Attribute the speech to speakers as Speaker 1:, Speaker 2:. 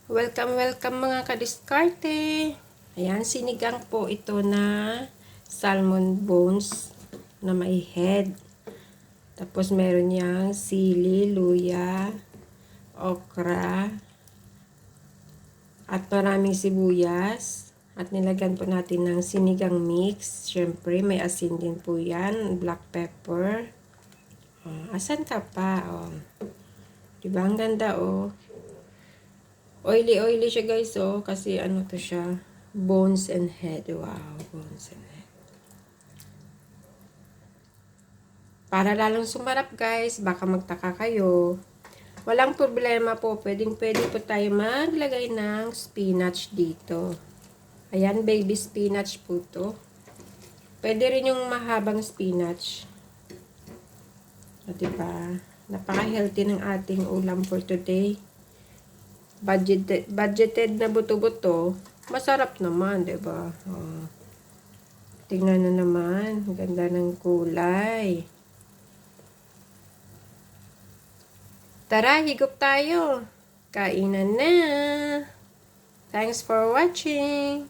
Speaker 1: Welcome mga kadiskarte. Ayan, sinigang po ito na salmon bones na may head. Tapos meron niyang sili, luya, okra, at maraming sibuyas. At nilagyan po natin ng sinigang mix. Syempre, may asin din po yan. Black pepper. Asan ka pa? Diba? Ang ganda, Oily siya guys, kasi ano to siya, bones and head. Wow, bones and head. Para lalong sumarap guys, baka magtaka kayo. Walang problema po, pwede po tayo maglagay ng spinach dito. Ayan, baby spinach po to. Pwede rin yung mahabang spinach. O diba, napaka-healthy ng ating ulam for today. Budgeted na buto-buto, masarap naman, 'di ba? Tingnan na naman, ganda ng kulay. Tara, higop tayo. Kainan na. Thanks for watching.